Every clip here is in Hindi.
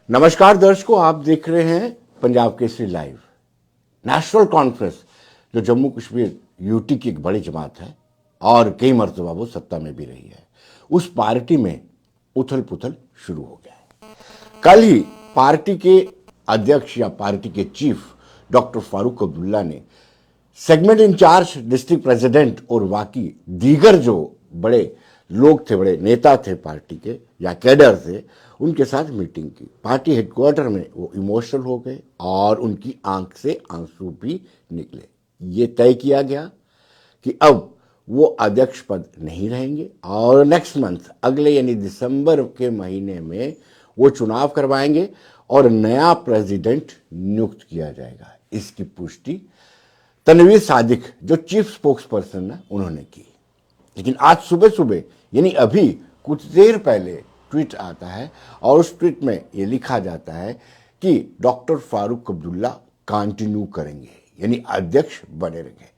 नमस्कार दर्शकों, आप देख रहे हैं Punjab Kesari live. National conference जो जम्मू कश्मीर यूटी की एक बड़ी जमात है और कई मरतबा वो सत्ता में भी रही है, उस पार्टी में उथल पुथल शुरू हो गया है। कल ही पार्टी के अध्यक्ष या पार्टी के चीफ डॉक्टर फारूक अब्दुल्ला ने सेगमेंट इंचार्ज, डिस्ट्रिक्ट प्रेसिडेंट और बाकी दीगर जो बड़े लोग थे, बड़े नेता थे पार्टी के या कैडर थे, उनके साथ मीटिंग की। पार्टी हेडक्वार्टर में वो इमोशनल हो गए और उनकी आंख से आंसू भी निकले। ये तय किया गया कि अब वो अध्यक्ष पद नहीं रहेंगे और नेक्स्ट मंथ, अगले यानी दिसंबर के महीने में वो चुनाव करवाएंगे और नया प्रेसिडेंट नियुक्त किया जाएगा। इसकी पुष्टि तनवीर सादिक जो चीफ स्पोक्स पर्सन है उन्होंने की। लेकिन आज सुबह सुबह यानी अभी कुछ देर पहले ट्वीट आता है और उस ट्वीट में ये लिखा जाता है कि डॉक्टर फारूक अब्दुल्ला कंटिन्यू करेंगे, यानी अध्यक्ष बने रहेंगे।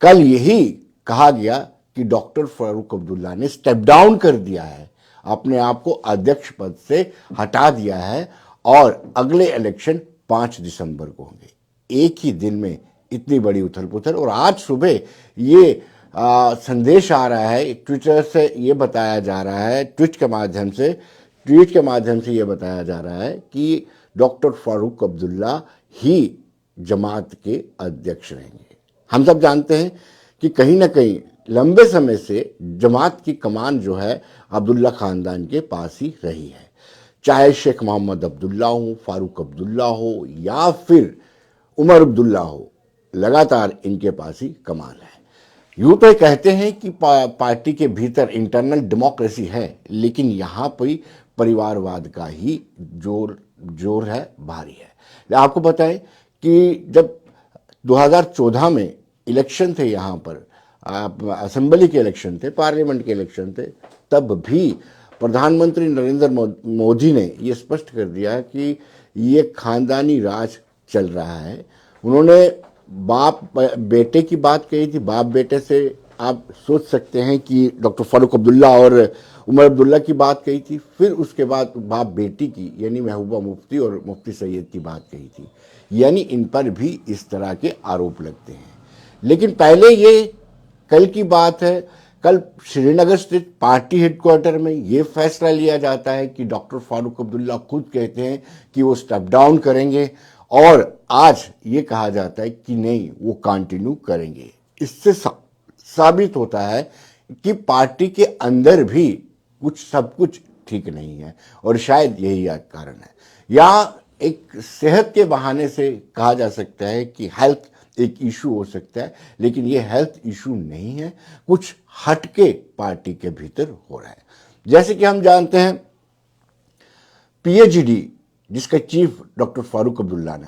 कल यही कहा गया कि डॉक्टर फारूक अब्दुल्ला ने स्टेप डाउन कर दिया है, अपने आप को अध्यक्ष पद से हटा दिया है और अगले इलेक्शन 5 दिसंबर को होंगे। एक ही दिन में इतनी बड़ी उथल पुथल। और आज सुबह ये संदेश आ रहा है, ट्विटर से ये बताया जा रहा है, ट्वीट के माध्यम से ये बताया जा रहा है कि डॉक्टर फारूक अब्दुल्ला ही जमात के अध्यक्ष रहेंगे। हम सब जानते हैं कि कहीं ना कहीं लंबे समय से जमात की कमान जो है अब्दुल्ला खानदान के पास ही रही है, चाहे शेख मोहम्मद अब्दुल्ला हो, फारूक अब्दुल्ला हो या फिर उमर अब्दुल्ला हो, लगातार इनके पास ही कमान है। यूं तो कहते हैं कि पार्टी के भीतर इंटरनल डेमोक्रेसी है, लेकिन यहां पर परिवारवाद का ही जोर है, भारी है। आपको बताएं कि जब 2014 में इलेक्शन थे, यहां पर असेंबली के इलेक्शन थे, पार्लियामेंट के इलेक्शन थे, तब भी प्रधानमंत्री नरेंद्र मोदी ने यह स्पष्ट कर दिया कि ये खानदानी राज चल रहा है। उन्होंने बाप बेटे की बात कही थी। बाप बेटे से आप सोच सकते हैं कि डॉक्टर फारूक अब्दुल्ला और उमर अब्दुल्ला की बात कही थी। फिर उसके बाद बाप बेटी की यानी महबूबा मुफ्ती और मुफ्ती सैयद की बात कही थी। यानी इन पर भी इस तरह के आरोप लगते हैं। लेकिन पहले ये कल की बात है, कल श्रीनगर स्थित पार्टी हेडक्वार्टर में ये फैसला लिया जाता है कि डॉक्टर फारूक अब्दुल्ला खुद कहते हैं कि वो स्टेप डाउन करेंगे और आज ये कहा जाता है कि नहीं, वो कंटिन्यू करेंगे। इससे साबित होता है कि पार्टी के अंदर भी सब कुछ ठीक नहीं है और शायद यही कारण है। या एक सेहत के बहाने से कहा जा सकता है कि हेल्थ एक इशू हो सकता है, लेकिन ये हेल्थ इशू नहीं है, कुछ हटके पार्टी के भीतर हो रहा है। जैसे कि हम जानते हैं पीएचडी जिसका चीफ डॉक्टर फारूक अब्दुल्ला ने,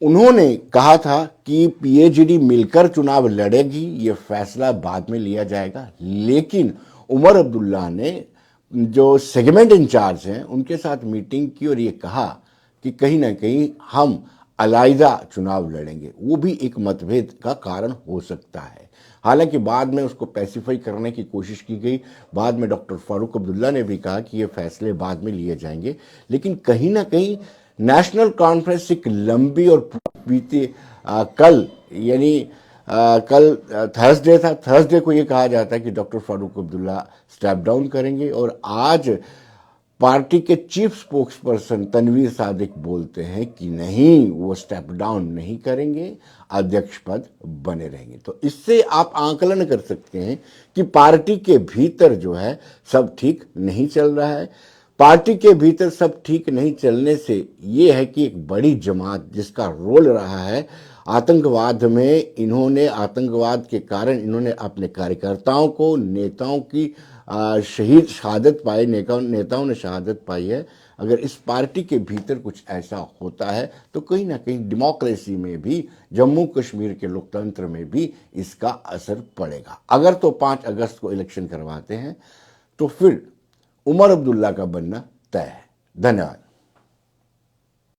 उन्होंने कहा था कि पीएचडी मिलकर चुनाव लड़ेगी, ये फैसला बाद में लिया जाएगा। लेकिन उमर अब्दुल्ला ने जो सेगमेंट इंचार्ज हैं उनके साथ मीटिंग की और ये कहा कि कहीं ना कहीं हम अलग चुनाव लड़ेंगे। वो भी एक मतभेद का कारण हो सकता है। हालांकि बाद में उसको पैसिफाई करने की कोशिश की गई। बाद में डॉक्टर फारूक अब्दुल्ला ने भी कहा कि ये फैसले बाद में लिए जाएंगे। लेकिन कहीं ना कहीं नेशनल कॉन्फ्रेंस एक लंबी और बीते कल यानी कल थर्सडे था, थर्सडे को ये कहा जाता है कि doctor Farooq Abdullah step down करेंगे और आज पार्टी के chief spokesperson Tanveer Sadiq बोलते हैं कि नहीं, वो स्टेप डाउन नहीं करेंगे, अध्यक्ष पद बने रहेंगे। तो इससे आप आंकलन कर सकते हैं कि पार्टी के भीतर जो है सब ठीक नहीं चल रहा है। पार्टी के भीतर सब ठीक नहीं चलने से ये है कि एक बड़ी जमात जिसका रोल रहा है आतंकवाद में, इन्होंने आतंकवाद के कारण इन्होंने अपने कार्यकर्ताओं को, नेताओं की शहादत पाई, नेताओं ने शहादत पाई है। अगर इस पार्टी के भीतर कुछ ऐसा होता है तो कहीं ना कहीं डेमोक्रेसी में भी, जम्मू कश्मीर के लोकतंत्र में भी इसका असर पड़ेगा। अगर तो 5 अगस्त को इलेक्शन करवाते हैं तो फिर उमर अब्दुल्ला का बनना तय है। धन्यवाद।